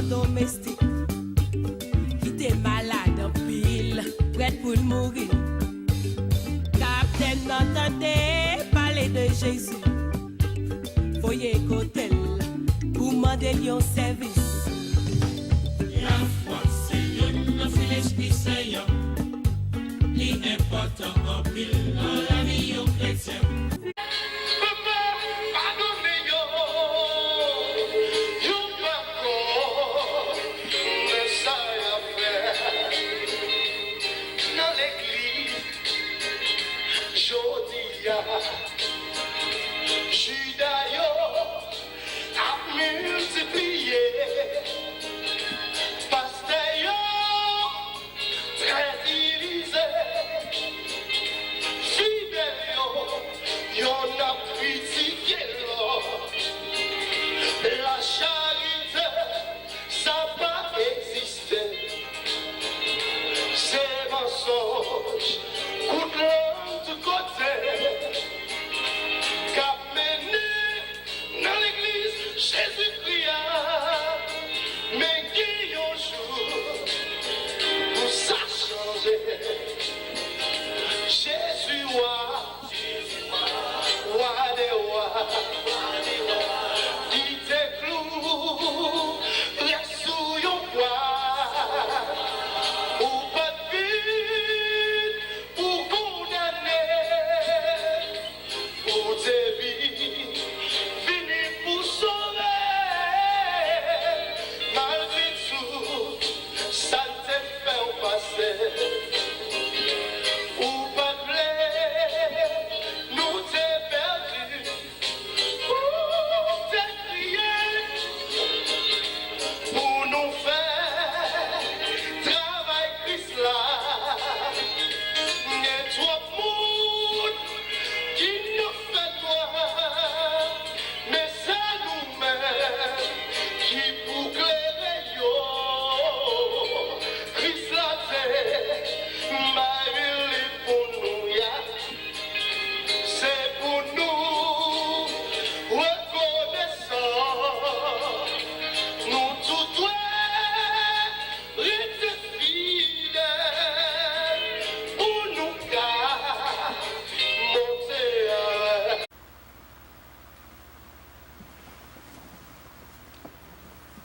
domestique qui était malade en pile, prête pour mourir. Capitaine n'entendait parler de Jésus. Voyez côté pour demander un service. La foi, c'est une flèche qui s'aille. L'important en pile dans la vie au chrétien. La charité, ça n'a pas existé. C'est mensonge, coup de l'homme de côté. Qu'a mené dans l'église Jésus-Christ. Mais qui un jour pour ça changer. Jésus, roi des rois.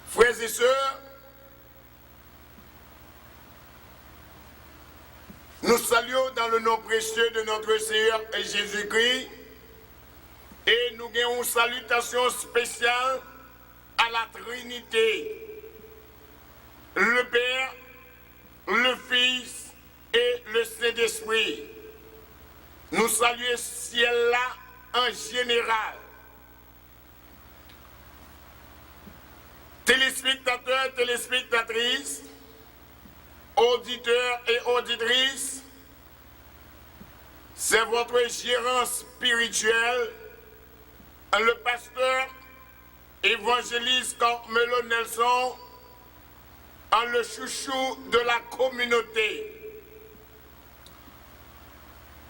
Frères et sœurs, nous saluons dans le nom précieux de notre Seigneur et Jésus-Christ et nous gagnons une salutation spéciale à la Trinité, le Père, le Fils et le Saint-Esprit. Nous saluons ce ciel-là en général. Téléspectateurs, téléspectatrices, auditeurs et auditrices, c'est votre gérant spirituel, le pasteur évangéliste Carmelo Nelson, le chouchou de la communauté.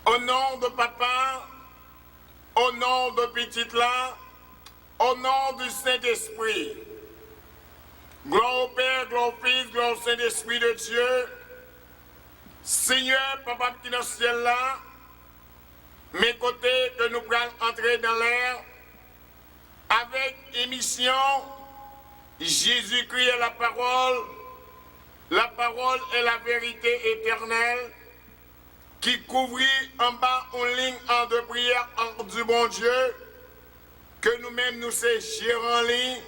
Au nom de papa, au nom de petite là, au nom du Saint-Esprit, gloire au Père, gloire au Fils, gloire au Saint-Esprit de Dieu. Seigneur, Papa qui est dans le ciel là, mes côtés que nous pourrons entrer dans l'air avec émission Jésus-Christ est la parole est la vérité éternelle qui couvrit en bas une ligne en de prière en du bon Dieu que nous-mêmes nous séchons en ligne.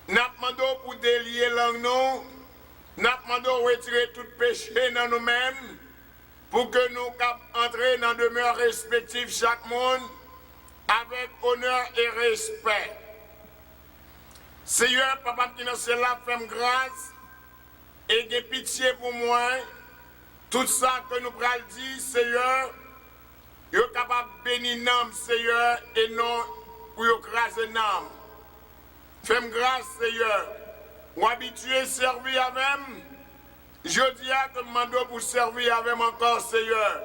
Nous demandons pour délier langue nous, nous demandons retirer tout péché dans nous-mêmes pour que nous puissions entrer dans demeure respective chaque monde avec honneur et respect. Seigneur, Papa qui nous là, fais grâce et de pitié pour moi. Tout ça que nous prenons dire, Seigneur, vous êtes capable de bénir nous, Seigneur, et non pour écraser nous. Fais-moi grâce, Seigneur. Ou habitué à servir avec moi. Je dis à que je pour servir avec moi encore, Seigneur.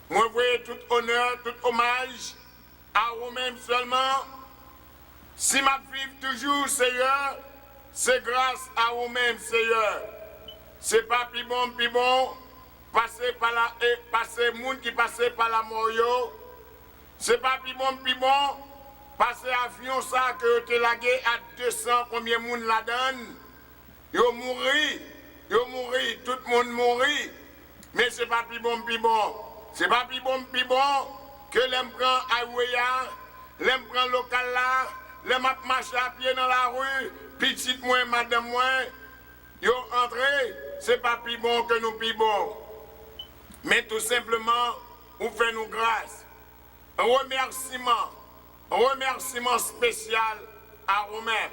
Moi, voyez tout honneur, tout hommage à vous-même seulement. Si ma vie toujours, Seigneur, c'est grâce à vous-même, Seigneur. C'est pas plus bon, passer par la passer moun qui passait par la mort yo. C'est pas plus bon, passer avion ça que te lagué à 200 combien moun la donne. Yo mouri, tout le monde mouri. Mais c'est pas plus bon. C'est pas plus bon que l'aime prend Aouya, l'aime prend local là, l'aime marcher à pied dans la rue, petit moins, madame moins. Yo entré, c'est pas plus bon que nous plus bon. Mais tout simplement, on fait nous grâce. Un remerciement spécial à vous-même.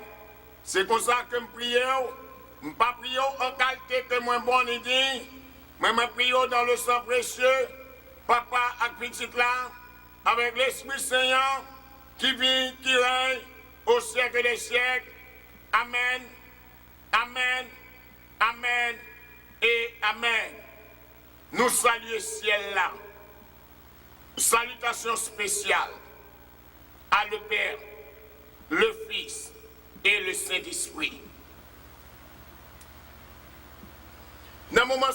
C'est comme ça que je prie. Je ne pas prier en qualité que moi bon dit, mais je prie dans le sang précieux, papa et petite là, avec l'Esprit Saint qui vit, qui règne au siècle des siècles. Amen, amen, amen et amen. Nous saluons le ciel là. Salutations spéciales à le Père, le Fils et le Saint-Esprit. Dans le moment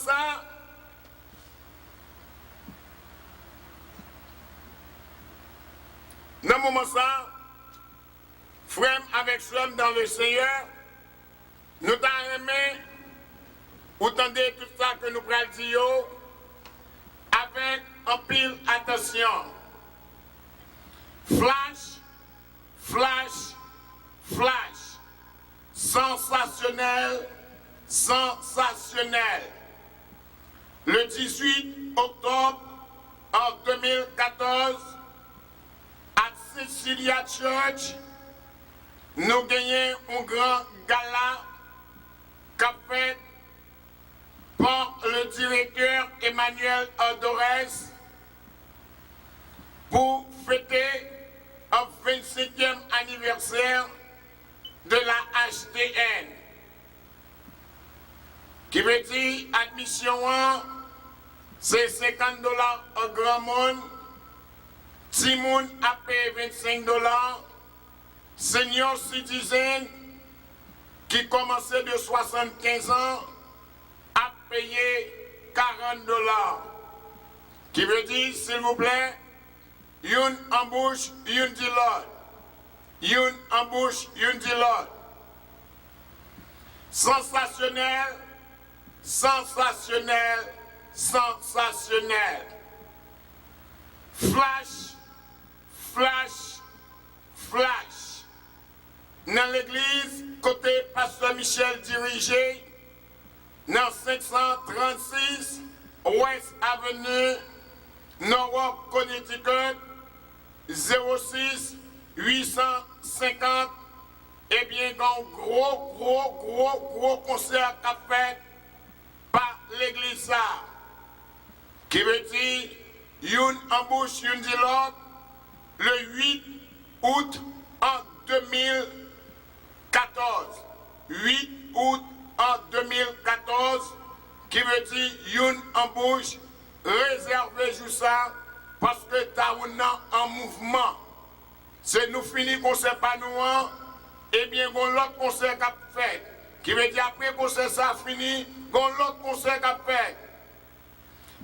ça, frère avec soeur dans le Seigneur, nous t'en remet, vous entendez tout ça que nous prenons dire avec un pile attention. Flash, flash, flash. Sensationnel, sensationnel. Le 18 octobre en 2014, à Cecilia Church, nous gagnons un grand gala qu'a fait par le directeur Emmanuel Adorès pour fêter un 25e anniversaire de la HTN. Qui veut dire admission 1, c'est $50 au grand monde, petit monde a payé $25, senior citizen qui commençait de 75 ans a payé $40. Qui veut dire, s'il vous plaît, une embauche, une dilote. Une embauche, une dilote. Sensationnel, sensationnel, sensationnel. Flash, flash, flash. Dans l'église, côté Pasteur Michel dirigé, dans 536 West Avenue, Norwalk, Connecticut, 06 850, eh bien, un gros concert qu'a fait par l'église ça. Qui veut dire, une embauche, une dialogue, le 8 août en 2014. 8 août en 2014, qui veut dire, une embauche réservée juste ça, parce que t'as en mouvement. C'est nous fini concert pas nous, et bien, on l'autre concert qu'a fait. Qui veut dire, après concert ça fini, on l'autre concert qu'a fait.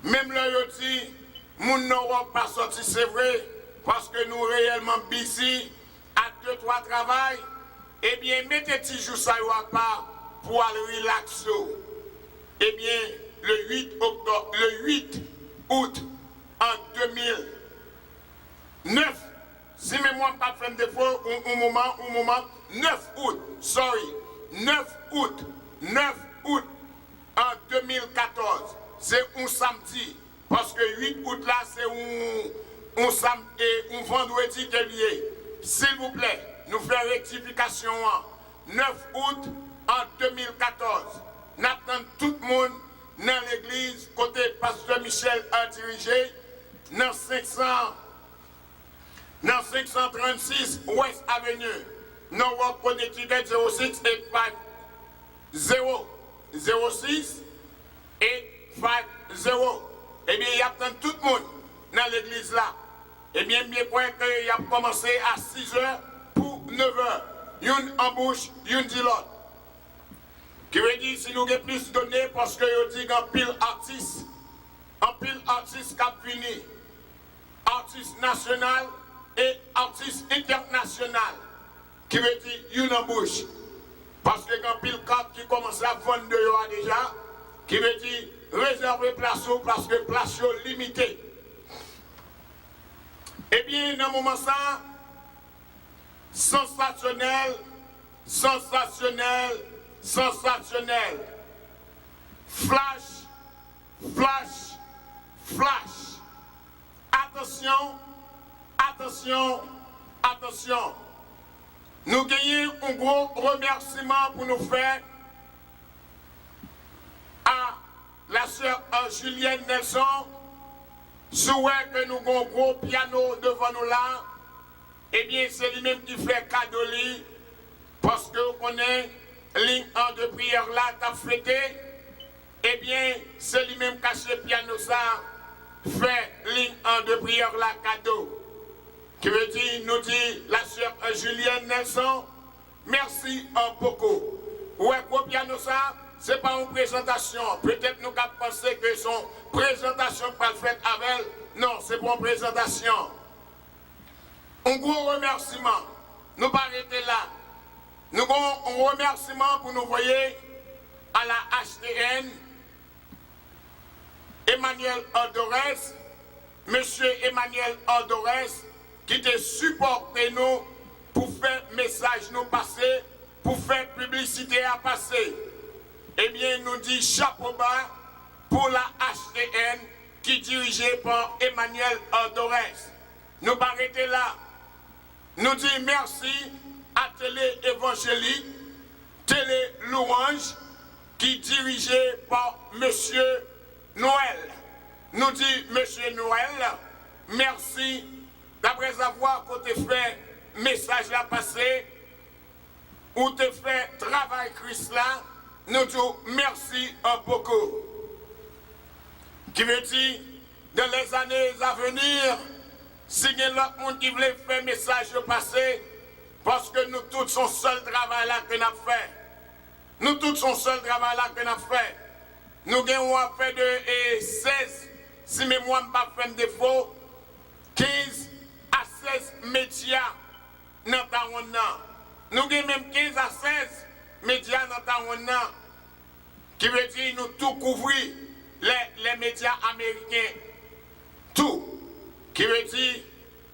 Même là, je dis, nous n'aurons pas sorti, c'est vrai, parce que nous réellement busy à 2-3 travail. Eh bien, mettez petit jour ça à part pour aller relaxer. Eh bien, le 8 août en 2009, si mémoire pas fait de défaut, un moment, 9 août en 2014, c'est un samedi, parce que 8 août là, c'est un samedi et un vendredi qui est lié. S'il vous plaît, nous faisons rectification 9 août en 2014. Nous attendons tout le monde dans l'église, côté Pasteur Michel a dirigé, dans 536 West Avenue, Norwalk, Connecticut, 06 et 06 et 50. Eh bien, il y a tout le monde dans l'église là. Eh bien, bien point qu'il a commencé à 6h pour 9h. Une embauche, une dilote. dit, si nous avons plus de données, parce que je dis qu'un pile artiste qui a fini, artiste national et artiste international, qui veut dire une embauche. Parce que quand pile 4 qui commence à vendre déjà, qui veut dire réserver place parce que place limitée. Eh bien, dans le moment ça, sensationnel, sensationnel, sensationnel. Flash, flash, flash. Attention, attention, attention. Nous gagnons un gros remerciement pour nous faire à la sœur Julienne Nelson. Souhait que nous avons un gros piano devant nous là. Eh bien, c'est lui-même qui fait cadeau li, parce que on est ligne en de prière là, t'as fêté. Eh bien, c'est lui-même qui a acheté le piano ça, fait ligne en de prière là, cadeau. Qui veut dire, nous dit la sœur Julienne Nelson, merci beaucoup. Ouais, pour piano ça, c'est pas une présentation. Peut-être nous avons pensé que son présentation pas faite avec elle. Non, c'est pour une présentation. Un gros remerciement. Nous pas arrêter là. Nous avons un remerciement pour nous voyer à la HTN. Emmanuel Ordorès, monsieur Emmanuel Ordorès, qui te supporté nous pour faire message nous passer, pour faire publicité à passer. Eh bien, nous dit chapeau bas pour la HTN qui est dirigée par Emmanuel Ordorès. Nous pas arrêter là. Nous dit merci à Télé Évangélique, Télé Louange, qui est dirigée par monsieur Noël. Nous dit monsieur Noël, merci d'après avoir côté fait message là passé, ou te fait travail Christ là, nous disons merci beaucoup. Qui veut dire, dans les années à venir, si il y a l'autre monde qui voulait faire message passé, parce que nous tous sommes seul travail là que nous avons fait. Nous tous sommes seul travail là que nous avons fait. Nous avons fait de 16, si mémoire ne pas fait défaut, 15 à 16 médias dans ta ronde. Nous avons même 15 à 16 médias dans ta ronde. Qui veut dire nous tout couvrir les médias américains. Tout. Qui veut dire,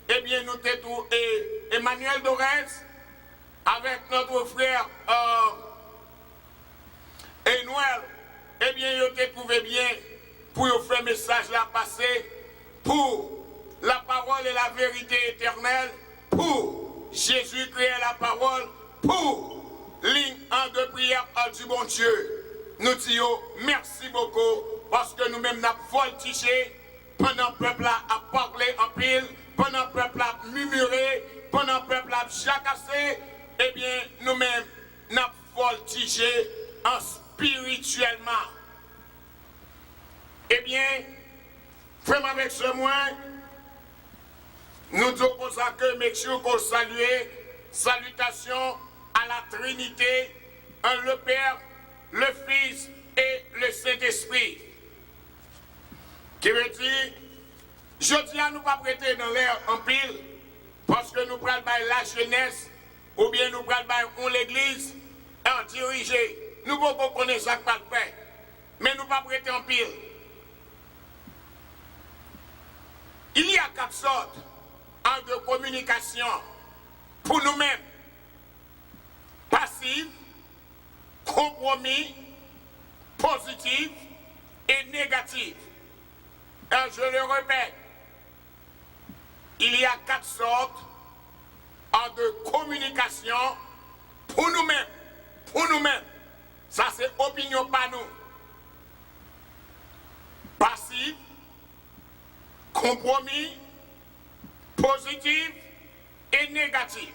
eh bien, nous t'es tout. Et Emmanuel Dorès, avec notre frère Noël, eh bien, il t'ai trouvé bien pour faire message là passer pour la parole et la vérité éternelle, pour Jésus créer la parole, pour ligne en de prière du bon Dieu. Nous disons merci beaucoup parce que nous-mêmes nous avons voltigé pendant le peuple a parlé en pile, pendant le peuple a murmuré, pendant le peuple a jacassé, eh bien nous-mêmes nous avons voltigé en spirituellement. Eh bien, frère avec ce mois, nous disons pour ça que Mexico qu'on salue, salutations à la Trinité, le Père, le Fils et le Saint-Esprit. Qui veut dire, je dis à nous pas prêter dans l'air en pile, parce que nous prenons la jeunesse, ou bien nous prenons l'église, en diriger. Nous ne pouvons pas connaître ça pas de fait, mais nous pas prêter en pile. Il y a 4 sortes de communication pour nous-mêmes. Passive, compromis, positif et négatif. Et je le répète, il y a 4 sortes de communication pour nous-mêmes. Pour nous-mêmes. Ça, c'est opinion pas nous. Passif, compromis, positif et négatif.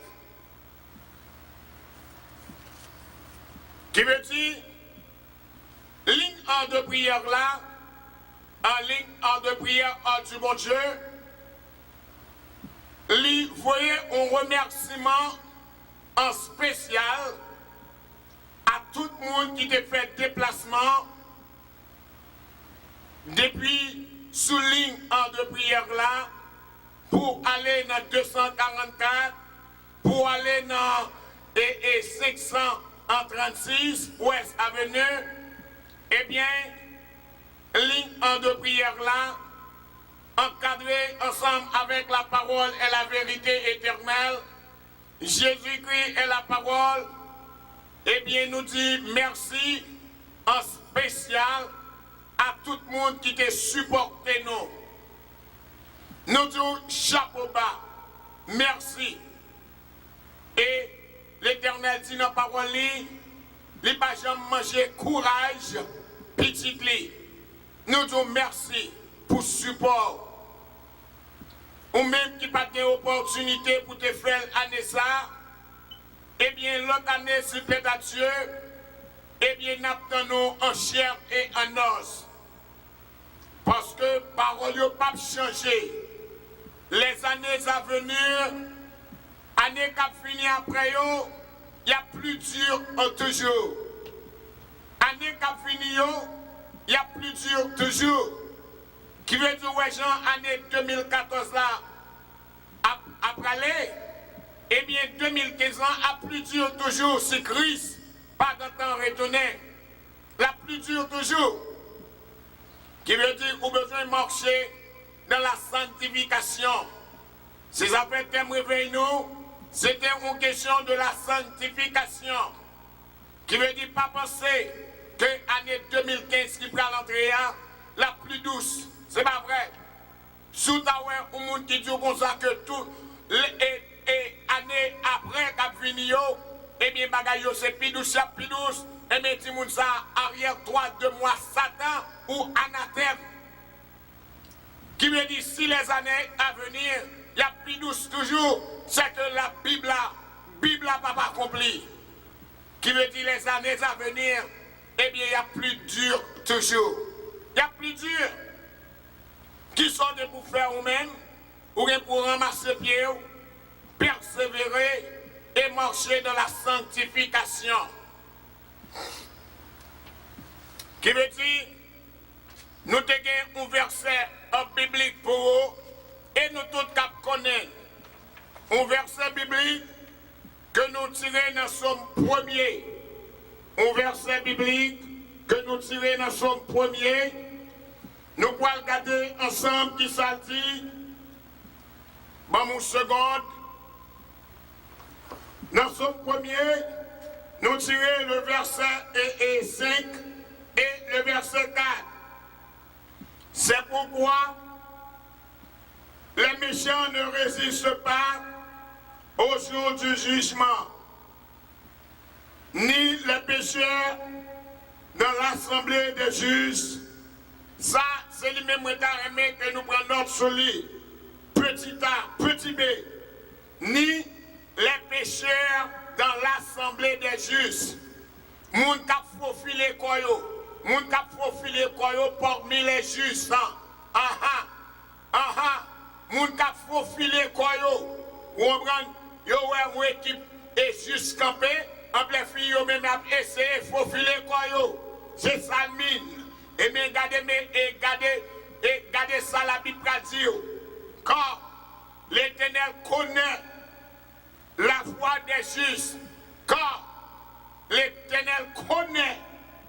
Qui veut dire, ligne en de prière là, en ligne en de prière du bon Dieu, voyez un remerciement en spécial à tout le monde qui te fait déplacement depuis sous ligne en de prière là pour aller dans 244, pour aller dans 536 Ouest Avenue, eh bien, ligne en de prière là, encadrée ensemble avec la parole et la vérité éternelle, Jésus-Christ est la parole, eh bien, nous dit merci en spécial à tout le monde qui t'a supporté nous. Nous disons chapeau bas, merci. Et l'Éternel dit dans la parole, il pas jamais manger courage, petit li. Nous disons merci pour support. Ou même qui pas d'opportunité pour te faire année ça, eh bien l'autre année, s'il plaît à Dieu, eh bien nous en chair et en os. Parce que parole n'a pas changé. Les années à venir, années qui fini après, il y a plus dur toujours. Années qui fini, il y a plus dur toujours. Qui veut dire, ouais, Jean, année 2014 là, après aller, eh bien 2015 ans, a plus dur toujours, c'est Christ, pas de temps retourné. La plus dure toujours. Qui veut dire qu'on a besoin de marcher dans la sanctification. Ces appels thèmes réveillent nous, c'était une question de la sanctification. Qui veut dire pas penser que l'année 2015 qui prend l'entrée la plus douce. C'est pas vrai. Sous ta ouais, un monde qui dit comme ça que tout et année après qu'a fini eh bien bagaille c'est plus douce, et bien tout le monde ça arrière 3-2 mois Satan ou anathème. Qui veut dire si les années à venir, il y a plus douce toujours, c'est que la Bible n'a pas accompli. Qui veut dire les années à venir, eh bien il y a plus dur toujours. Il y a plus dur. Qui sont de pour faire vous-même, ou bien pour ramasser pieds, persévérer et marcher dans la sanctification. Qui veut dire, nous avons un verset biblique pour vous, et nous tous connaissons un verset biblique que nous tirons dans son premier. Un verset biblique que nous tirons dans son premier. Nous pouvons regarder ensemble qui ça dit. Bon, une seconde. Dans son premier, nous tirons le verset 5 et le verset 4. C'est pourquoi les méchants ne résistent pas au jour du jugement, ni les pécheurs dans l'assemblée des justes. Ça, c'est le même aimé que nous prenons notre solide. Petit A, petit B. Ni les pécheurs dans l'assemblée des justes. Moun kap faufile koyo. Moun kap faufile koyo parmi les justes. Moun kap faufile koyo. Ou on prend, yo ouais, une équipe et juste campé. En plein fille, yo même a essayé faufile koyo. C'est ça le mine. Et bien, regardez ça, la Bible dit. Quand l'Éternel connaît la voie des justes, quand l'Éternel connaît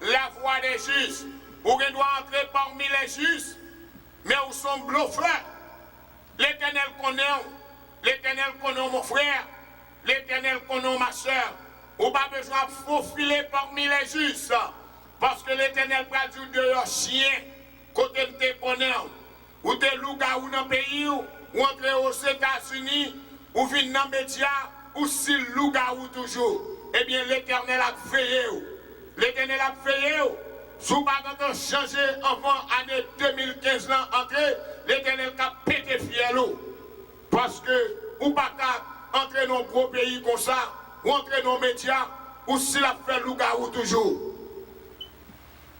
la voie des justes, vous devez entrer parmi les justes, mais où sont bluffés. L'Éternel connaît mon frère, l'Éternel connaît ma soeur. Vous n'avez pas besoin de faufiler parmi les justes. Parce que l'Éternel va dire de leurs chiens, côté de tes connaissances, ou des loups-garous dans le pays, ou entrer aux États-Unis, ou venir dans les médias, ou si loup-garou toujours. Eh bien, l'Éternel a veillé. L'Éternel a veillé. Si vous n'avez pas changé avant l'année 2015, l'Éternel a pété fiel. Parce que vous ne pouvez pas entrer dans un gros pays comme ça, ou entrer dans les médias, ou si la fait loup-garou toujours.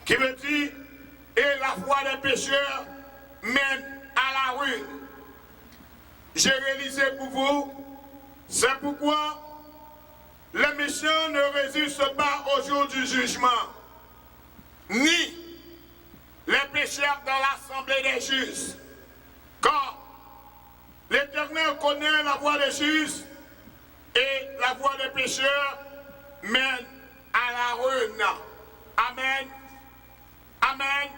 Qui veut dire, et la voie des pécheurs mène à la ruine. J'ai réalisé pour vous, c'est pourquoi les méchants ne résistent pas au jour du jugement, ni les pécheurs dans l'assemblée des justes. Car l'Éternel connaît la voie des justes et la voie des pécheurs mène à la ruine. Amen. Amen.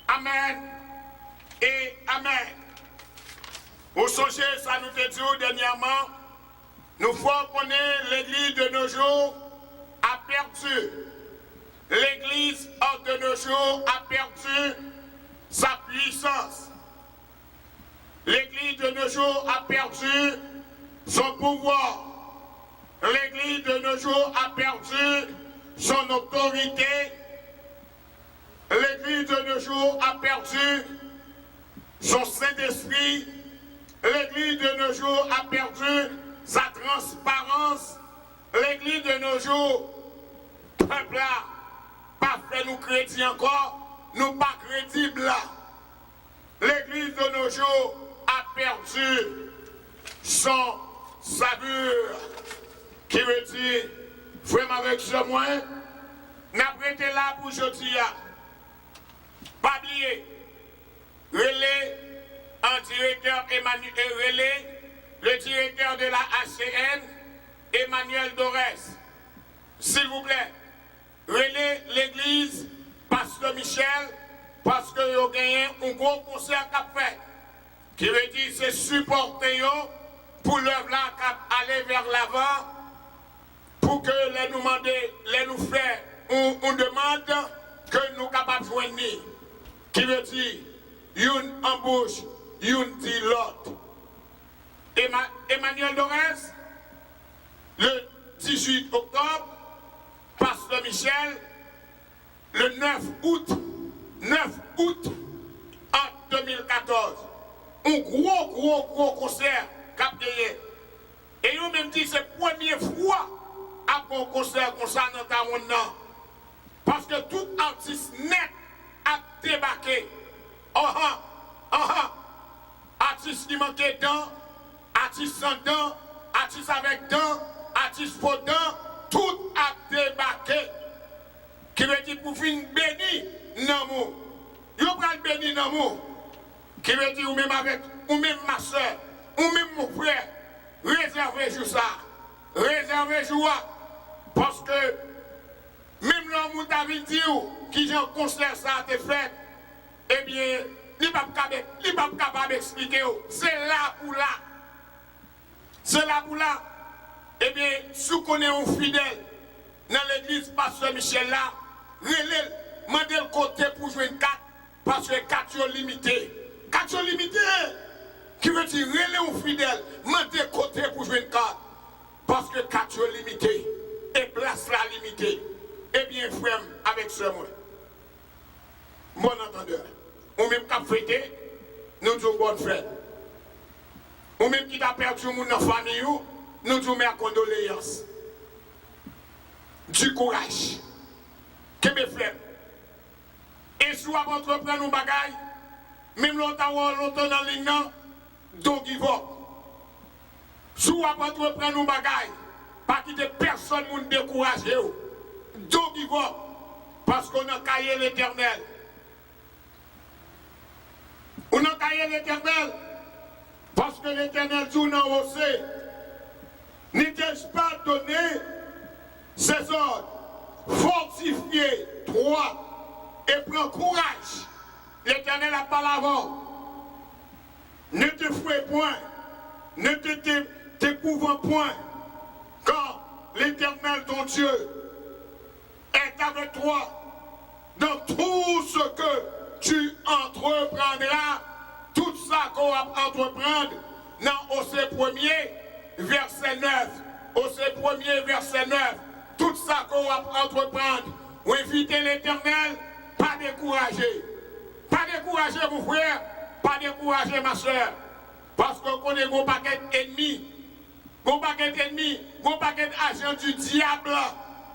Amen. Et Amen. Vous songez, ça nous fait dire dernièrement, nous faut connaître l'Église de nos jours a perdu. L'Église de nos jours a perdu sa puissance. L'Église de nos jours a perdu son pouvoir. L'Église de nos jours a perdu son autorité. L'Église de nos jours a perdu son Saint-Esprit. L'Église de nos jours a perdu sa transparence. L'Église de nos jours, peuple là, pas fait nous chrétiens encore, nous pas crédibles là. L'Église de nos jours a perdu son saveur. Qui veut dire, frère avec ce moins, n'a prêté là pour jeudi. Pas oublier, relais un directeur Emmanuel relais, le directeur de la ACN, Emmanuel Dorès. S'il vous plaît, relais l'église, Pasteur Michel, parce que vous avez gagné un gros concert qu'a fait. Qui veut dire c'est supporter pour l'œuvre là aller vers l'avant, pour que les nous demander, les nous faire, on demande que nous capables de joindre. Qui veut dire, une embauche, une dit l'autre. Emmanuel Dorès, le 18 octobre, Pasteur Michel, le 9 août en 2014. Un gros concert qu'a gagné. Et nous même dit c'est la première fois après un concert comme ça dans ta monde. Parce que tout artiste net a débarqué. Artiste qui manquait dents, artiste sans dents, artiste avec dents, artiste faux dents, tout a débarqué. Qui veut dire pour finir béni l'amour. Vous prenez béni l'amour. Qui veut dire ou même avec, ou même ma soeur, ou même mon frère, réservez jour ça. Réservez jour. Parce que même l'homme qui dit qui j'ai un concert ça a été fait, eh bien, il n'est pas capable d'expliquer. C'est là pour là. C'est là pour là. Eh bien, si vous connaissez un fidèle dans l'église Pasteur Michel là, demandez le côté pour jouer une carte, parce que 4 sont limités. 4 sont limités. Qui veut dire, relais un fidèle, demandez le côté pour jouer une carte, parce que 4 sont limités. Et place là limitée. Eh bien, frère, avec ce mot. Bon entendeur. Ou même qui a fêté, nous disons bonne fête. Ou même qui a perdu mon famille, nous disons mes condoléances. Du courage. Que mes frères. Et si vous entreprenez nos bagailles, même longtemps dans la ligne, donc il va. Si vous entreprenez nos bagailles, pas quitter personne pour nous décourager. Donc il va. Parce qu'on a caillé l'Éternel. On a caillé l'Éternel. Parce que l'Éternel tout n'a osé. N'était-ce pas donné ses ordres? Fortifiez, toi, et prends courage. L'Éternel a pas l'avant. Ne te fouet point. Ne t'épouvant point. Car l'Éternel, ton Dieu, est avec toi dans tout ce que tu entreprendras. Tout ça qu'on va entreprendre dans Osée 1er, verset 9. Osée 1er, verset 9. Tout ça qu'on va entreprendre. Vous invitez l'Éternel, pas décourager. Pas décourager mon frère, pas décourager ma soeur. Parce qu'on connaît mon paquet ennemi. Mon paquet ennemi, mon paquet agent du diable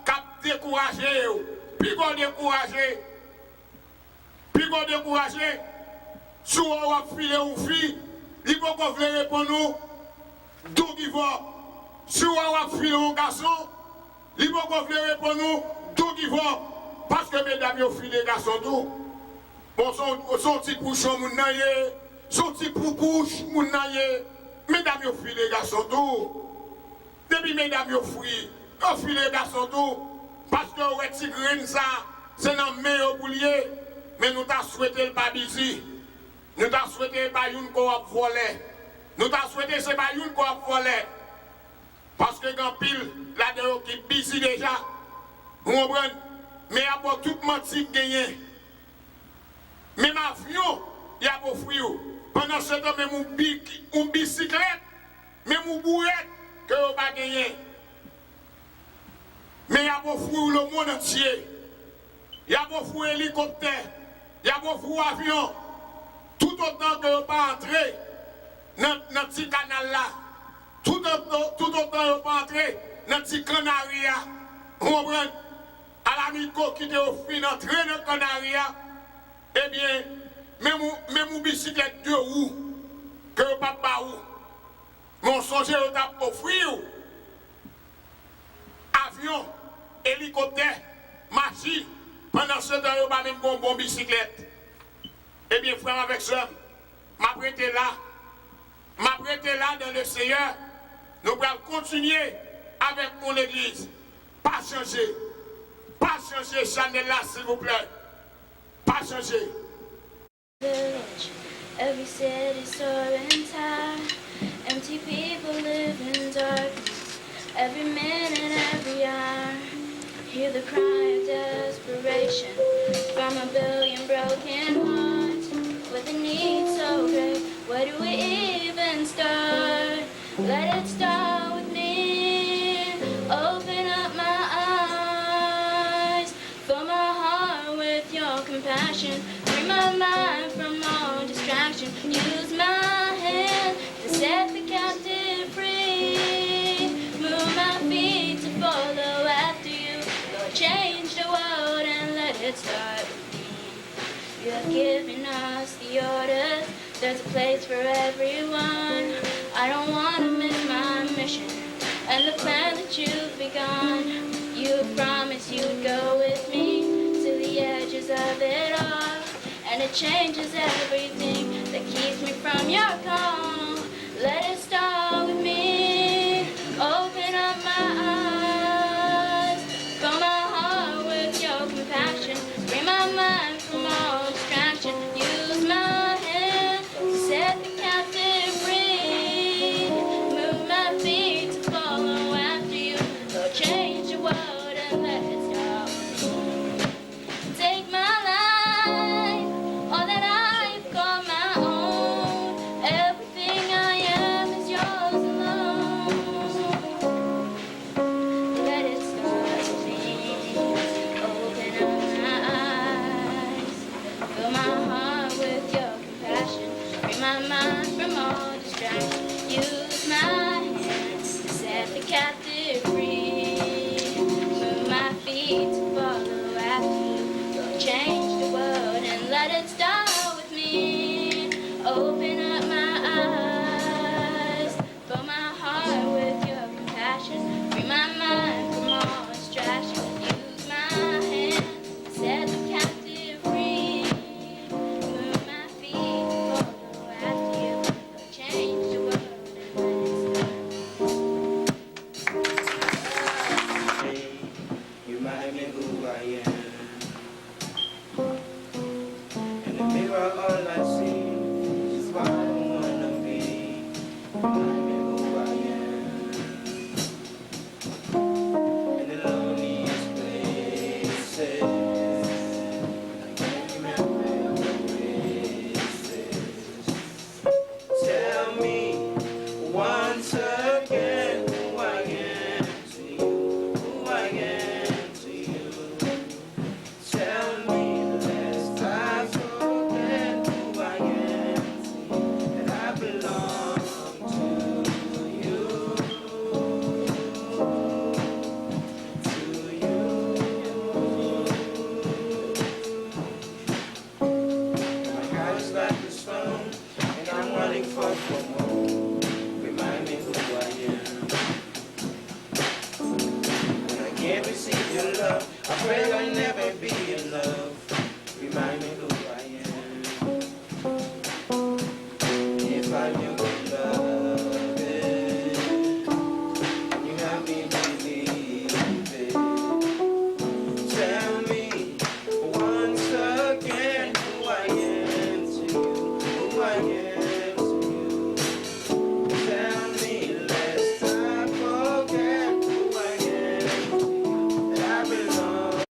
qui a découragé. Puis qu'on décourager. Puis qu'on décourager. Si on va filer une fille, il faut qu'on veut répondre nous. Donc il va. Si on va filer un garçon, Li bon qu'on vle pour nous, tout qui vont, parce que mesdames, yo filé garçon tout. Bon, son petit couchon, moun nan ye, son petit couche, moun nan ye, mesdames, yo filé garçon tout. Depuis mesdames, yo filé garçon tout, parce que ouais, ti graine ça, c'est dans meilleur boulier, mais nous t'a souhaité le pas busy. Nous t'a souhaité pas une qu'on a volé. Nous t'a souhaité c'est pas une qu'on a volé. Parce que quand pile, là-dedans qui busy déjà, vous comprenez? Mais à part tout menti gagné. Même avion, il y a beau frio. Pendant ce temps, même une bicyclette, même une bourrette, que vous pas gagné. Mais il y a beau frio le monde entier. Il y a beau frio hélicoptère. Il y a beau frio avion. Tout autant que vous pas entrer dans ce canal là. Tout autant que vous pas entrer dans ce canaria. Vous comprenez? À la Nico qui te offre d'entrer dans le canaria. Eh bien, même une bicyclette de roues, que vous pas pas où. Mon songe au tap offrir. Avion, hélicoptère, machine. Pendant ce temps, vous pas même bon bicyclette. Eh bien, frère avec ça, m'apprêter là dans le Seigneur. Nous allons continuer avec mon église. Pas changer, Chanel là, s'il vous plaît. Pas changer. Village, every city soaring tide. Empty people live in darkness. Every minute, every hour. Hear the cry of desperation from a billion broken hearts. With a need so great, where do we even start? Let it start with me. Open up my eyes. Fill my heart with your compassion. Free my mind from all distraction. Use my hand to set the captive free. Move my feet to follow after you. Lord, change the world and let it start with me. You have given us the orders. There's a place for everyone. I don't want to miss my mission and the plan that you've begun. You promised you'd go with me to the edges of it all, and it changes everything that keeps me from your call. Let it start with me. Open up my eyes. Fill my heart with your compassion. Free my mind from all distraction. Use my hand to set the captive free. Move my feet to follow after you. Lord, change the world and let it start with me. Take my life, all that I've called my own. Everything I am is yours alone. Let it start with me. Open up my eyes. Fill my heart with your compassion. Free my mind from all distraction. Use my hands to set the captive free. Move my feet to follow after you. Lord, change the world and let it start with me. Open up my eyes. Fill my heart with your compassion. Free my mind from all distraction. Use my hand to set the captive free. Move my feet to follow after you. Lord, change the world and let it start. You remind me who I am. never be in love. Remind me who I am. If I knew love it, you have me believe it. Tell me once again who I am to you, who I am to you. Tell me lest I forget who I am to you, that I belong.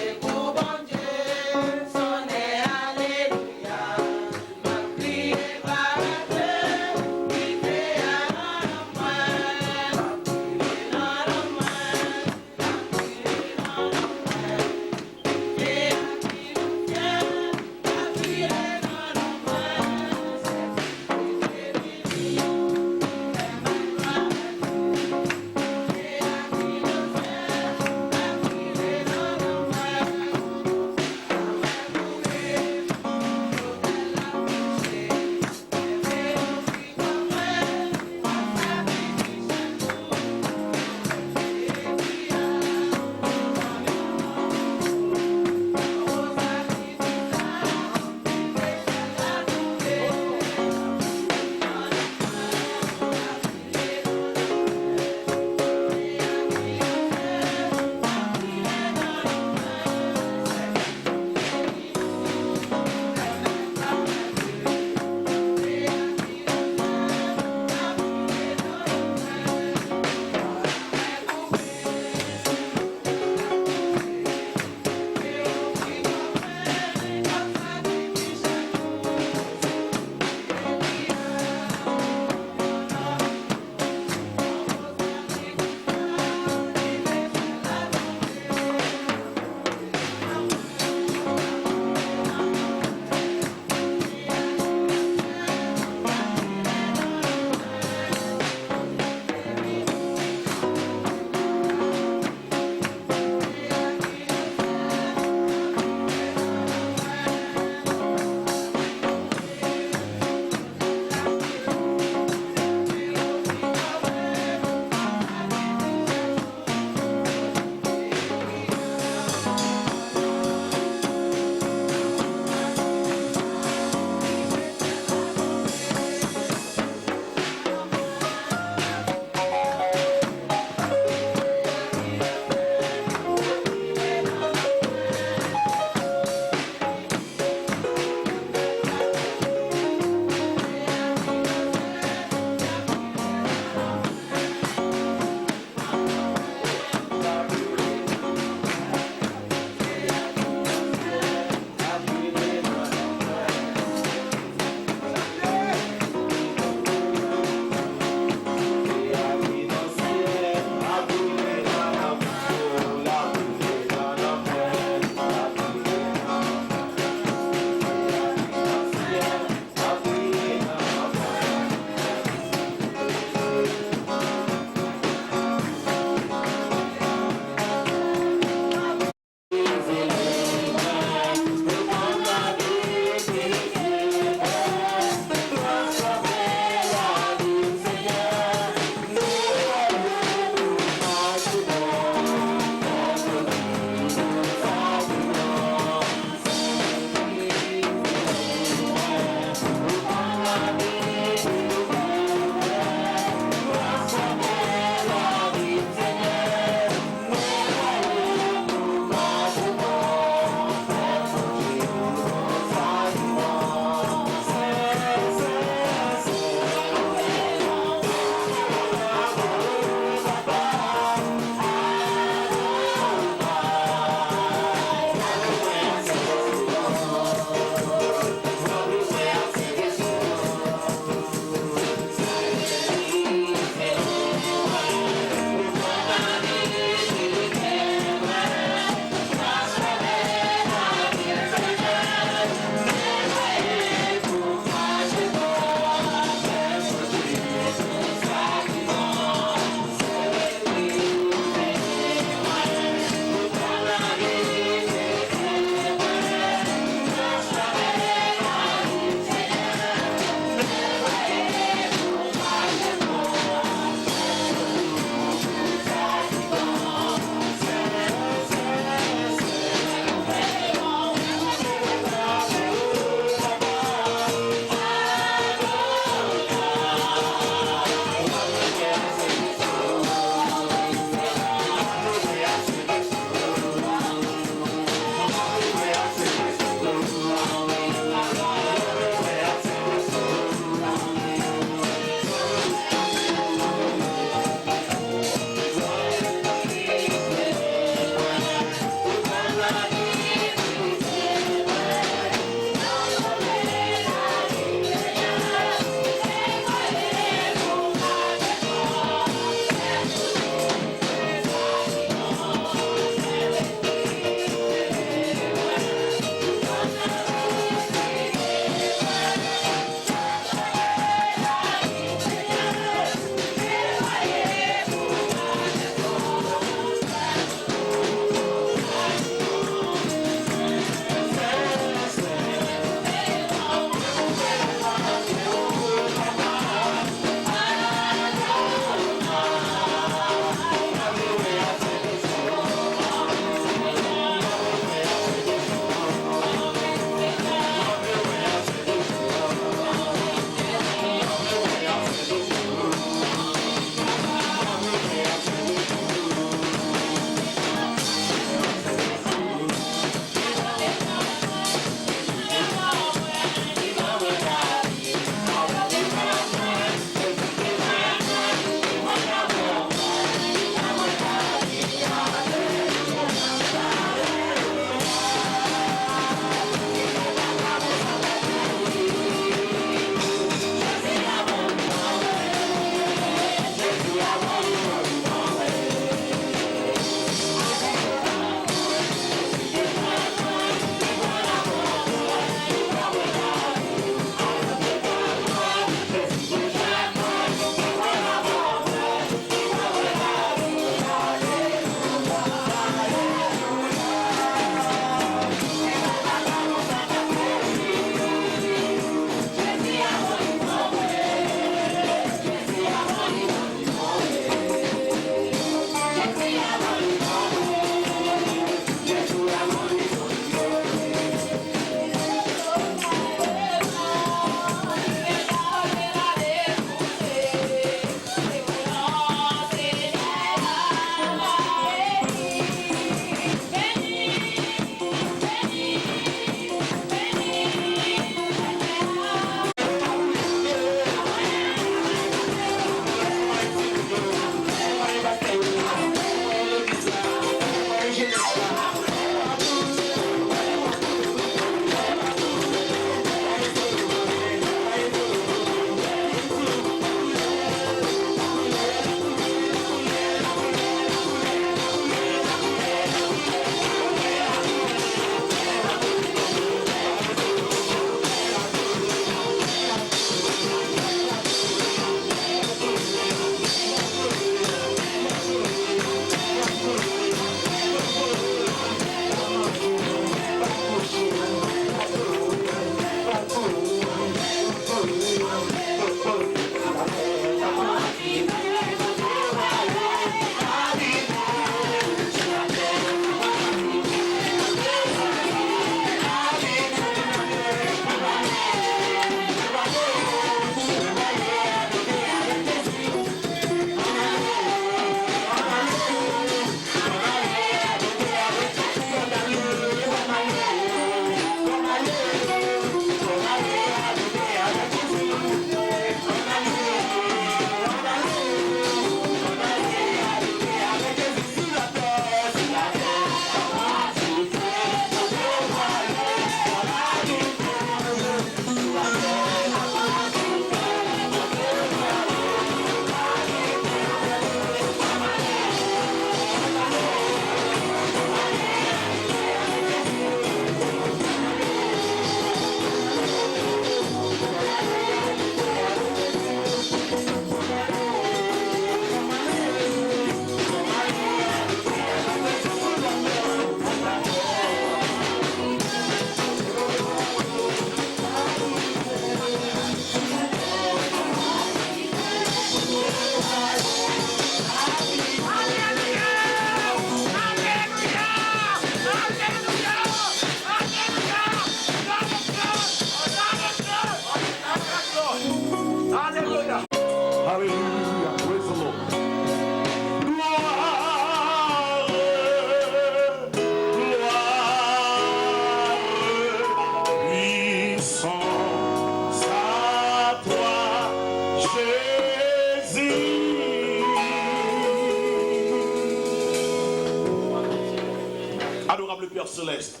Père céleste,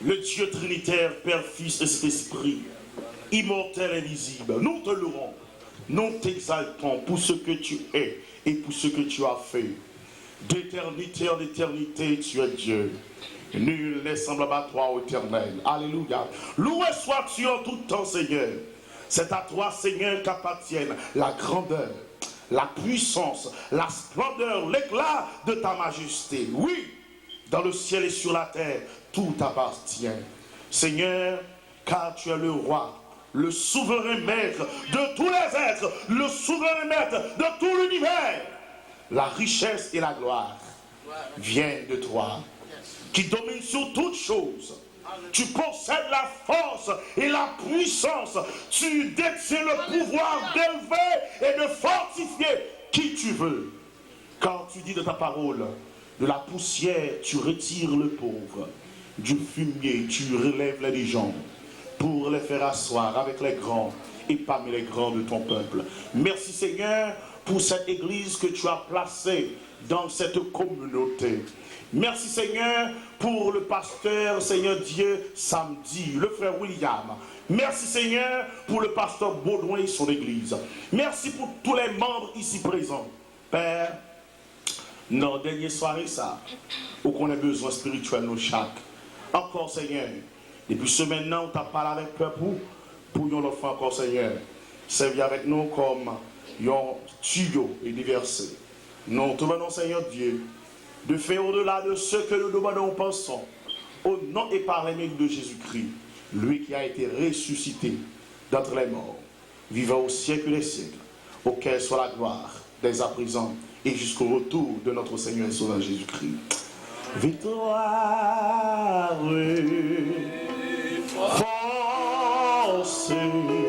le Dieu trinitaire, Père, Fils et Saint-Esprit, immortel, invisible, nous te louons, nous t'exaltons pour ce que tu es et pour ce que tu as fait. D'éternité en éternité, tu es Dieu. Nul n'est semblable à toi, ô Éternel. Alléluia. Loué sois-tu en tout temps, Seigneur. C'est à toi, Seigneur, qu'appartiennent la grandeur, la puissance, la splendeur, l'éclat de ta majesté. Oui, dans le ciel et sur la terre, tout t'appartient. Seigneur, car tu es le roi, le souverain maître de tous les êtres, le souverain maître de tout l'univers. La richesse et la gloire viennent de toi, qui domine sur toutes choses. Tu possèdes la force et la puissance. Tu détiens le pouvoir d'élever et de fortifier qui tu veux. Quand tu dis de ta parole, de la poussière, tu retires le pauvre. Du fumier, tu relèves les gens pour les faire asseoir avec les grands et parmi les grands de ton peuple. Merci Seigneur pour cette église que tu as placée dans cette communauté. Merci Seigneur pour le pasteur, Seigneur Dieu, samedi, le frère William. Merci Seigneur pour le pasteur Baudouin et son église. Merci pour tous les membres ici présents. Père, nos dernières soirées, ça, où qu'on a besoin spirituel, nous chaque. Encore Seigneur, depuis ce maintenant, on t'a parlé avec peur pour nous l'offrir encore Seigneur. Servir avec nous comme un tuyau et déversé. Nous te demandons Seigneur Dieu, de faire au-delà de ce que nous demandons, pensons, au nom et par les mérites de Jésus-Christ, lui qui a été ressuscité d'entre les morts, vivant au siècle des siècles, auquel soit la gloire, dès à présent et jusqu'au retour de notre Seigneur et Sauveur Jésus-Christ. Victoire, force, Seigneur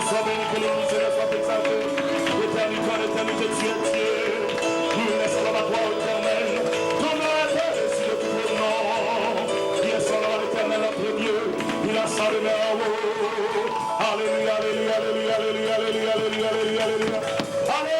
soit béni, que le nom du Seigneur soit exalté. L'éternité en éternité, tu es Dieu. Nul n'est semblable à toi, Éternel. Ton nom est au-dessus de tout le nom. Il est semblable à l'Éternel, notre Dieu. Il a sa demeure en haut. Alléluia, alléluia, alléluia, alléluia, alléluia, alléluia, alléluia, alléluia. Alléluia.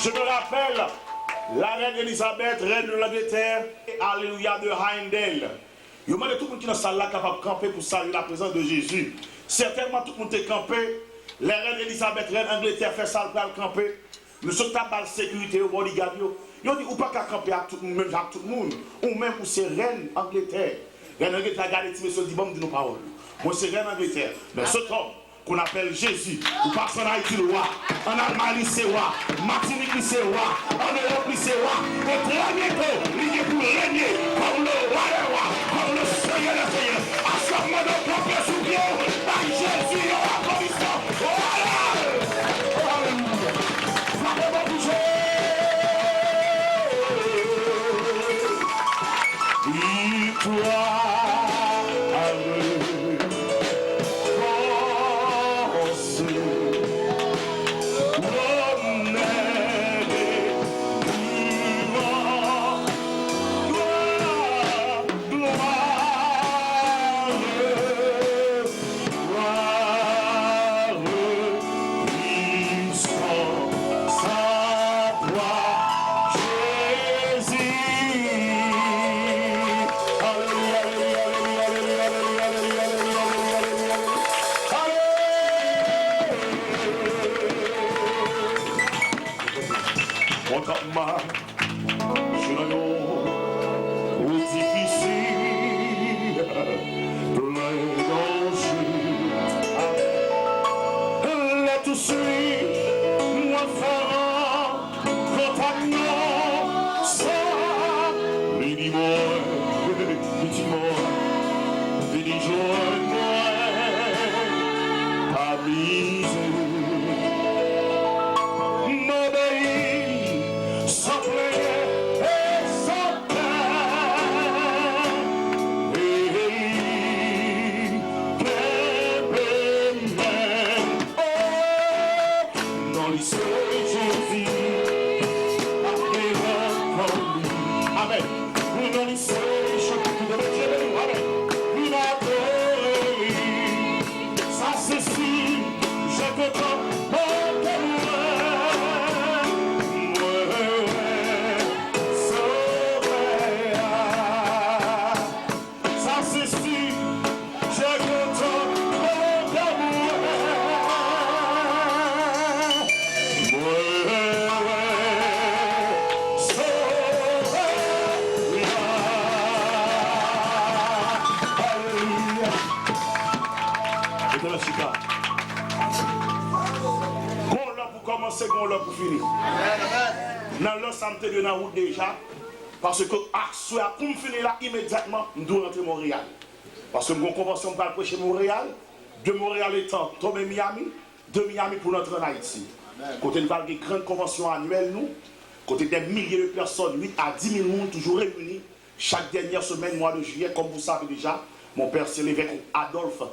Je me rappelle la reine Elisabeth, reine de l'Angleterre, alléluia, de Heindel. Il y a tout le monde qui est dans cette salle là capable de camper pour saluer la présence de Jésus. Certainement tout le monde est campé. La reine Elisabeth, reine d'Angleterre, fait ça pour camper. Monsieur Tabal sécurité au bodyguard. Il dit ou pas qu'à camper à tout le monde, même à tout le monde. Ou même pour ces reines Angleterre. Reine Angleterre, regardez, monsieur dit bon, dit nos paroles. Moi c'est reine Angleterre. Mais ce temps qu'on appelle Jésus, ou passe en Haïti le roi, en Allemagne c'est roi, Martinique c'est roi, en Europe c'est roi, et très bientôt, il est pour régner comme le roi des rois, comme le Seigneur des seigneurs. À ce moment de camper sous pied, par Jésus, il y aura commission. Voilà! Alléluia! Frappez-moi bouger! Victoire! commencer qu'on l'a pour finir. Dans l'heure, ça me fait dans la route déjà. Parce que, pour me finir là, immédiatement, je dois rentrer à Montréal. Parce que mon convention pour prêcher Montréal, de Montréal étant tomber Miami, de Miami pour entrer en Haïti. Côté nous avons une grande convention annuelle, nous, côté des milliers de personnes, 8 à 10 000 personnes toujours réunis, chaque dernière semaine, mois de juillet, comme vous savez déjà, mon père c'est l'évêque Adolphe,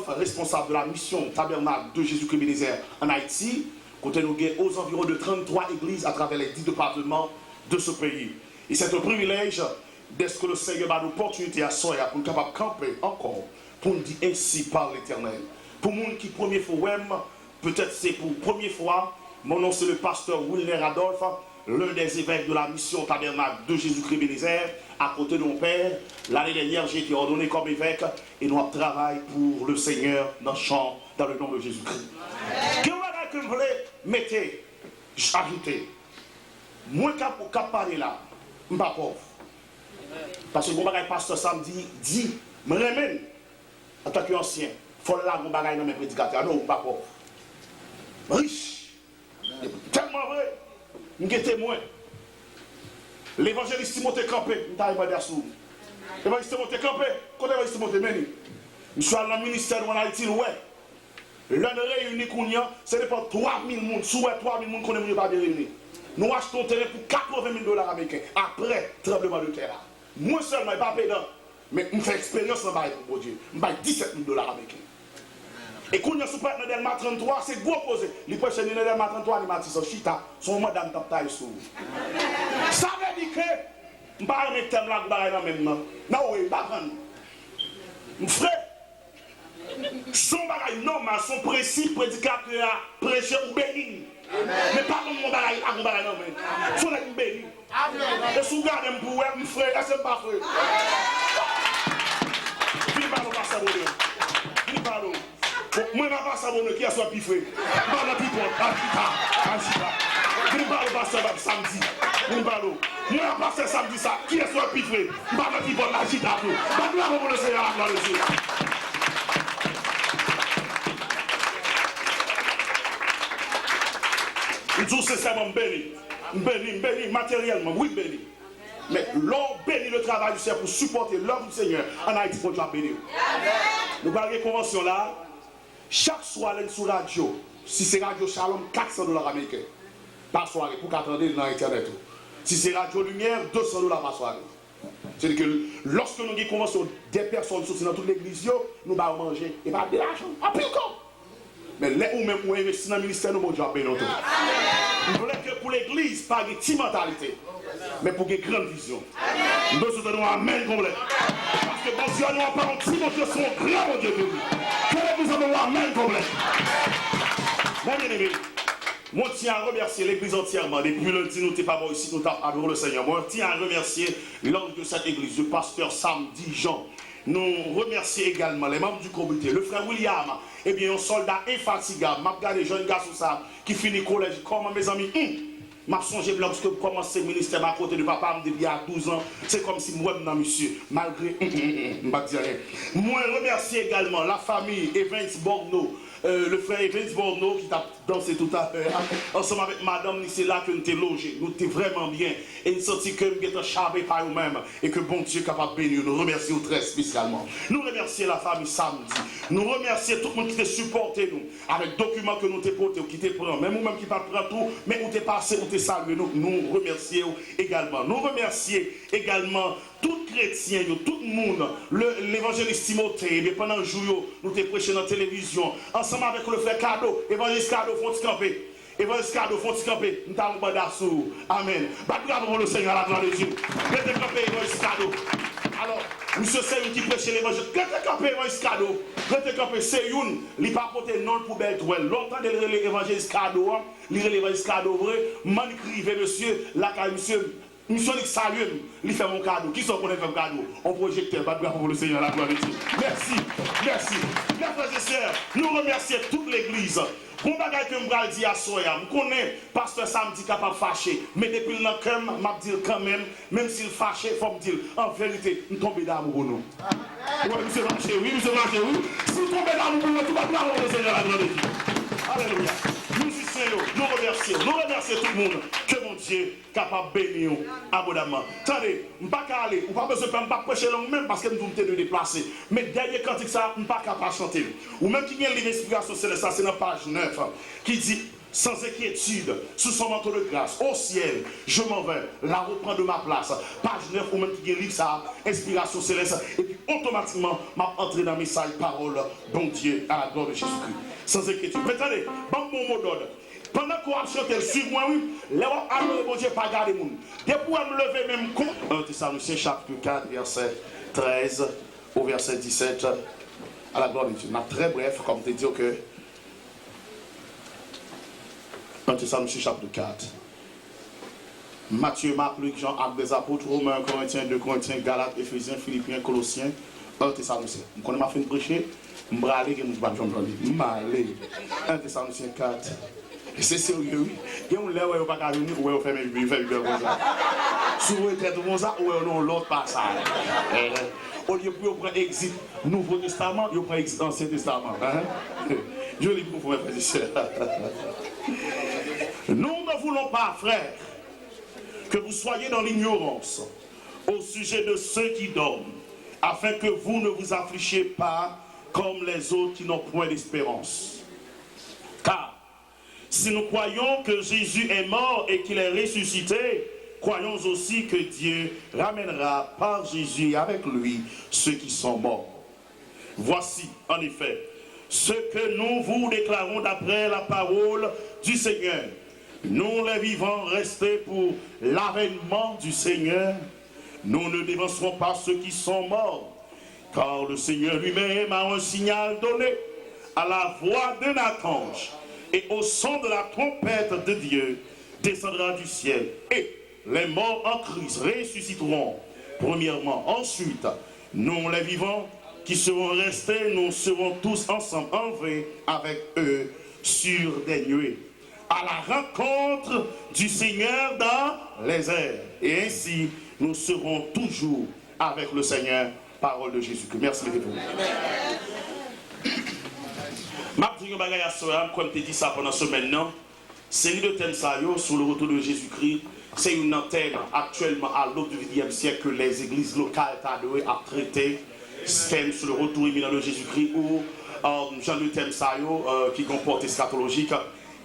responsable de la mission tabernacle de Jésus-Christ Bénézère en Haïti. Côté nous avons aux environs de 33 églises à travers les 10 départements de ce pays. Et c'est un privilège d'être que le Seigneur a l'opportunité à Soya pour nous capable de camper encore, pour nous dire ainsi par l'Éternel. Pour les gens qui première fois, peut-être c'est pour la première fois, mon nom c'est le pasteur Wilner Adolphe, l'un des évêques de la mission tabernacle de Jésus-Christ Bénézère, à côté de mon père. L'année dernière, j'ai été ordonné comme évêque et nous travaillons pour le Seigneur dans le champ, dans le nom de Jésus-Christ. Que vous voulez, mettez, ajoutez. Moi, quand je parle là, je ne suis pas pauvre. Parce que mon bagage pasteur samedi dit, je me remène en tant qu'ancien. Il faut là mon bagage dans mes prédicateurs. Non, je ne suis pas pauvre. Riche. Tellement vrai. Je suis témoin. L'évangéliste Timothée campé, je suis pas sous. L'évangéliste Timothée campé, quand l'évangéliste Timothée mène, je suis dans le ministère de Haïti, ouais. L'un réuni, ce n'est pas 3 000 personnes, sous 3 000 personnes qu'on n'est pas réunis. Nous achetons un terrain pour 80 000 $ américains après le tremblement de terre. Moi seulement, je ne suis pas pédant, mais je fais expérience dans le pour Dieu. Je paye 17 000 $ américains. Et quand nous sommes dans Delma 33, c'est gros posé. Les prochains dans Delma 33, les Matisse Chita, sont madame Taptaï sous. Ça veut dire que je ne vais pas mettre thème là, je ne vais pas non, oui, je ne vais pas prendre. Mon frère, son bagage normal, son principe prédicateur à prêcher ou bénir. Mais pas comme mon bagage à mon bagage non, mais son est béni. Et si vous regardez mon frère, mon frère, est-ce que pas frère? Viens par le pasteur bonheur. Viens par le. Moi, je ne vais pas savoir qui a soit plus frère. Je ne vais pas plus fort. Viens par le pasteur samedi. Viens par le. Moi, je vais passer samedi ça. Qui est soit plus frère? Je ne vais pas plus fort. Je ne vais pas plus fort. Je ne vais pas plus fort. Je dis sincèrement béni, matériellement, oui béni. Mais l'homme béni le travail du Seigneur pour supporter l'homme du Seigneur en Haïti pour Dieu bénir. Nous avons une convention là, chaque soir sur la radio, si c'est Radio Shalom, 400 $ américains par soirée pour qu'attendre dans Internet. Si c'est Radio Lumière, 200 $ par soirée. C'est-à-dire que lorsque nous avons une convention, des personnes sortent dans toute l'église, nous allons manger et pas de l'argent. En plus encore. Mais là où même on investit dans le ministère, nous allons bénir tout. Nous voulons que pour l'église, pas de petite mentalité, mais pour une grande vision. Nous souhaitons amen complet. Parce que bon Dieu, nous n'avons pas un petit mon Dieu, son grand mon Dieu. Que nous avons amen complet. Mon bien-aimé, moi je tiens à remercier l'église entièrement. Depuis lundi, nous n'étions pas bon ici, nous avons adoré le Seigneur. Moi je tiens à remercier l'homme de cette église, le pasteur Sam Dijon. Nous remercions également les membres du comité, le frère William, et bien un soldat infatigable, m'a regardé les jeunes garçons ça, qui finit collège, comment mes amis, m'a songé lorsque je commence le ministère à côté de papa, depuis à 12 ans, c'est comme si moi, non monsieur, malgré, m'a dit rien. Moi, remercie également la famille Evans Borno, le frère Evans Borno qui t'a dansé tout à l'heure, ensemble avec madame, c'est là que nous t'es logé, nous t'es vraiment bien, et nous sentons que nous sommes charmés par nous-mêmes, et que bon Dieu est capable de bénir, nous remercions très spécialement. Nous remercions la famille samedi, nous remercions tout le monde qui t'a supporté nous, avec documents que nous t'es portés, qui t'es pris, même nous-mêmes qui pas prendre tout, mais où t'es passé, où t'es salué, nous remercions également. Nous remercions également tout chrétien, tout le monde, l'évangéliste Timothée, mais pendant le jour, nous t'es prêché dans la télévision, ensemble avec le frère Cadeau, évangéliste Cadeau, font-ils camper. Évangéliste Cadeau, font-ils camper. Nous t'avons pas d'assou. Amen. Bravo pour le Seigneur, à la gloire de Dieu. Faites camper, évangéliste Cadeau. Alors, monsieur Seigneur qui prêche l'évangile, faites camper, évangéliste Cadeau. Faites camper, c'est une, il pas porté non pour belle toile. Longtemps de l'évangéliste Cadeau, lire l'évangéliste Cadeau vrai, m'écrivez, monsieur, la monsieur. Monsieur salue, il fait mon cadeau. Qui sont qu'on fait mon cadeau? On projecteur, bravo pour le Seigneur, la gloire de Dieu. Merci, merci. Mes frères et sœurs, nous remercions toute l'église. Bon bagage que je dis à Soya, je connais pasteur samedi capable de fâcher, mais depuis le cœur, je dis quand même s'il fâché, il faut me dire, en vérité, nous tombons d'amour pour nous. Oui, monsieur Marché, oui. Si vous tombez d'amour pour nous, tout va bien pour le Seigneur, la gloire de Dieu. Alléluia. nous remercions tout le monde que mon Dieu est capable de bénir abondamment. Attendez, je ne peux pas aller, ou pas besoin de prêcher langue même parce que nous sommes de déplacer. Mais derrière cantique ça, je ne peux pas chanter. Ou même qui y a l'inspiration, c'est ça, c'est dans page 9 qui dit sans inquiétude, sous son manteau de grâce, au ciel, je m'en vais, la reprends de ma place. Page 9, ou même qui livre ça, inspiration céleste, et puis automatiquement, m'a entré dans mes salles paroles, bon Dieu, à la gloire de Jésus-Christ. Sans inquiétude. Mais attendez, bon mon mot d'ordre. Pendant qu'on a chanté, suivez-moi, oui, là, on bon Dieu, pas garder mon. Depuis on me lever même compte. 1 Thessaloniciens chapitre 4, verset 13 au verset 17, à la gloire de Dieu. Très bref, comme te dire que 1 Thessaloniciens chapitre 4. Matthieu, Marc, Luc, Jean, Actes des Apôtres, Romains, Corinthiens, 2 Corinthiens, Galates, Éphésiens, Philippiens, Colossiens, 1 Thessaloniciens. Quand on m'a fait prêcher, je vais aller, je vais aller. 1 Thessaloniciens 4. C'est sérieux, oui. Il y a un lait où on va pas venir, où on fait mes comme ça. Souvent, il traite comme ça, où on a l'autre passage. Au lieu de prendre exit Nouveau Testament, il prend exit Ancien Testament. Je lis pour vous, frères et sœurs. Nous ne voulons pas, frères, que vous soyez dans l'ignorance au sujet de ceux qui dorment, afin que vous ne vous afflichiez pas comme les autres qui n'ont point d'espérance. Car si nous croyons que Jésus est mort et qu'il est ressuscité, croyons aussi que Dieu ramènera par Jésus et avec lui ceux qui sont morts. Voici, en effet, ce que nous vous déclarons d'après la parole du Seigneur. Nous, les vivants, restés pour l'avènement du Seigneur, nous ne dévancerons pas ceux qui sont morts, car le Seigneur lui-même a un signal donné à la voix d'un archange, et au son de la trompette de Dieu descendra du ciel, et les morts en Christ ressusciteront premièrement. Ensuite, nous les vivants qui serons restés, nous serons tous ensemble enlevés avec eux sur des nuées, à la rencontre du Seigneur dans les airs. Et ainsi, nous serons toujours avec le Seigneur. Parole de Jésus-Christ. Merci beaucoup. Comme tu dis ça pendant ce maintenant, série de thèmes sur le retour de Jésus-Christ, c'est une antenne actuellement à l'aube du XXe siècle que les églises locales t'adouées à traiter, thème sur le retour imminent de Jésus-Christ ou genre de thème qui comporte eschatologique.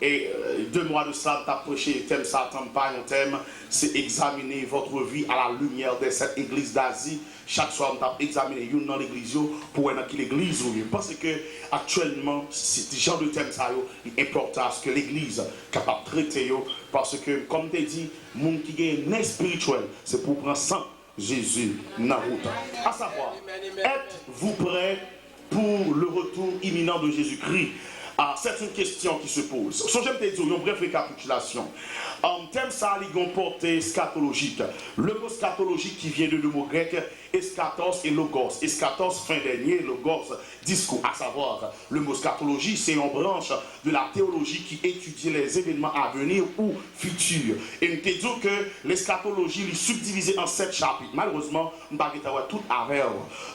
Et 2 mois de ça, tu as prêché le thème, ça ne pas un thème, c'est examiner votre vie à la lumière de cette église d'Asie. Chaque soir, on t'a examiné une dans l'église pour voir qui l'église ou parce que actuellement, ce genre de thème, ça est important à ce que l'église est capable de traiter. Parce que, comme tu as dit, le monde qui est né spirituel, c'est pour prendre sans Jésus dans la route. À savoir, êtes-vous prêts pour le retour imminent de Jésus-Christ? Ah, c'est une question qui se pose. So, j'aime te dire une brève récapitulation. Thème ça, il y a une portée scatologique. Le mot scatologique qui vient de le mot grec eschatos et logos. Eschatos, fin dernier, logos, discours. À savoir, le mot scatologie, c'est une branche de la théologie qui étudie les événements à venir ou futurs. Et je te dis que l'eschatologie est subdivisée en 7 chapitres. Malheureusement, je ne vais pas tout avec.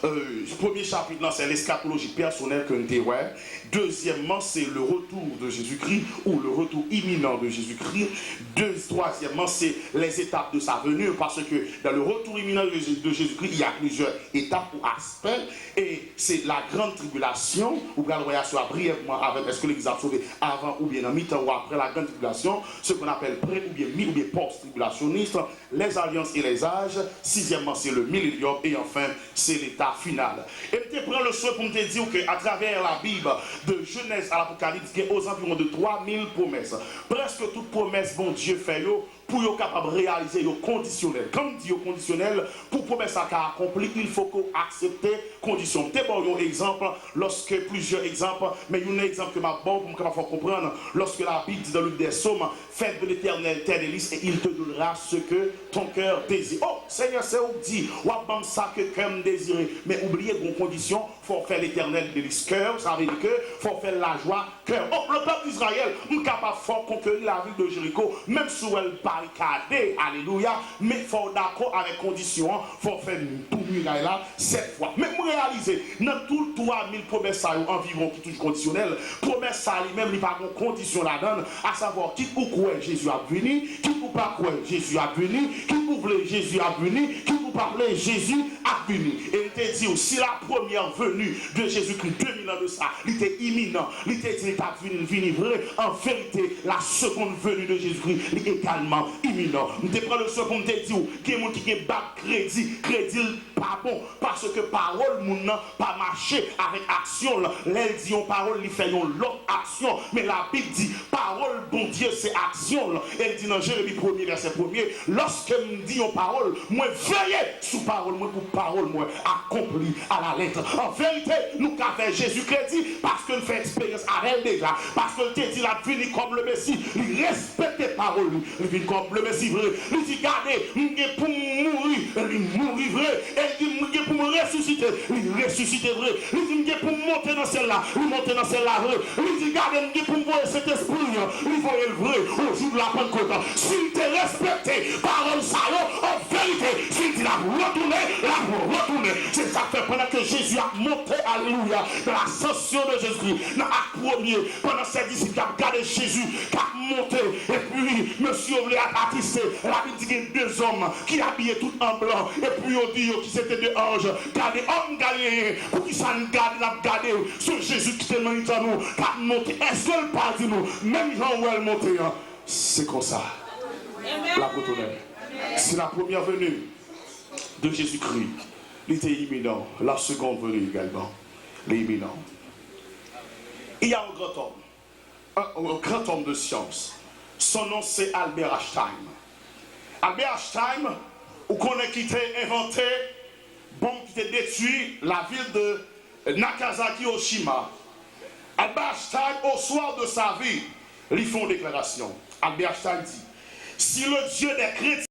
Le premier chapitre, c'est l'eschatologie personnelle que nous avons. Deuxièmement, c'est le retour de Jésus-Christ ou le retour imminent de Jésus-Christ. Troisièmement, c'est les étapes de sa venue, parce que dans le retour imminent de Jésus-Christ, il y a plusieurs étapes ou aspects, et c'est la grande tribulation, ou bien le voyage soit brièvement avec, est-ce que l'Église a sauvé avant ou bien en mi-temps ou après la grande tribulation, ce qu'on appelle pré ou bien mi ou bien post-tribulationniste, les alliances et les âges. Sixièmement, c'est le millénium, et enfin, c'est l'état final. Et je te prends le soin pour me dire qu'à travers la Bible, de Genèse à l'Apocalypse, il y a aux environs de 3000 promesses. Presque toutes promesses, bon Dieu fait pour être capable de réaliser le conditionnel. Comme dit au conditionnel, pour promesse à accomplir, il faut qu'on accepte conditions. D'abord, un exemple, lorsque plusieurs exemples, mais il y a un exemple que ma bonne pour me faire comprendre, lorsque la Bible dit dans le livre des Psaumes, faites de l'Éternel tes délices et il te donnera ce que ton cœur désire. Oh, Seigneur, c'est où dit, ou à ça que cœur désire, mais oubliez vos conditions, il faut faire l'Éternel délice cœur, ça veut dire que faut faire la joie cœur. Oh, le peuple d'Israël, est capable de conquérir la ville de Jéricho, même si elle pas barricader, alléluia, mais il faut d'accord avec condition, il faut faire tout muraille là 7 fois. Mais vous réalisez, dans tout 3000 promesses environ qui touchent conditionnel, promesse ça lui-même, il n'y a pas de condition là-dedans, à savoir qui vous croit Jésus a venu, qui vous pas croire Jésus a venu, qui vous voulez Jésus a venu, qui vous parlez Jésus a venu. Et il te dit, si la première venue de Jésus-Christ, 2000 ans de ça, il était imminent, il était dit, il venu vrai, en vérité, la seconde venue de Jésus-Christ est également imminent. Je te prends le second, je te dis, il y a des gens qui ont bas crédit pas bon, parce que parole, mon n'a pas marché avec action. L'elle dit, parole, il fait l'autre action, mais la Bible dit, parole, bon Dieu, c'est action. Elle dit dans Jérémie 1er, verset 1er, lorsque me dit en parole, moi veillez sous parole, moi pour parole, moi accompli à la lettre. En vérité, nous avons Jésus-Christ parce que nous faisons expérience avec elle déjà, parce que te dit la vie comme le Messie, il respecte les paroles, il vit comme le Messie vrai. Il dit, regardez, je pour mourir, il mourit vrai. Elle dit, je pour me ressusciter, il ressuscite vrai. Il dit, je pour monter dans celle-là, il monte dans celle-là vrai. Il dit, regardez, je pour voir cet esprit, il voit le vrai au jour de la Pentecôte. S'il te respecte, parole ça, en vérité, s'il dit, la retourner. C'est ça que fait pendant que Jésus a monté, alléluia, dans l'ascension de Jésus-Christ, dans l'acte premier, pendant ces disciples qui ont regardé Jésus, qui a monté, et puis, monsieur voulait attiser, la Bible dit qu'il y a 2 hommes qui habillaient tout en blanc, et puis on dit qui c'était 2 anges, gardez hommes galiléens, pour qui ça nous garde, n'a gardé, ce Jésus qui tellement dit à nous, qui a monté, est-ce qu'elle parle de nous, même Jean où elle monte, c'est comme ça, la retourner. C'est la première venue de Jésus-Christ. Il était imminent. La seconde venue également. L'imminent. Il y a un grand homme de science. Son nom c'est Albert Einstein. Albert Einstein, vous connaissez qui a inventé, qui a détruit la ville de Nagasaki, Hiroshima. Albert Einstein, au soir de sa vie, lui fait une déclaration. Albert Einstein dit, si le Dieu des chrétiens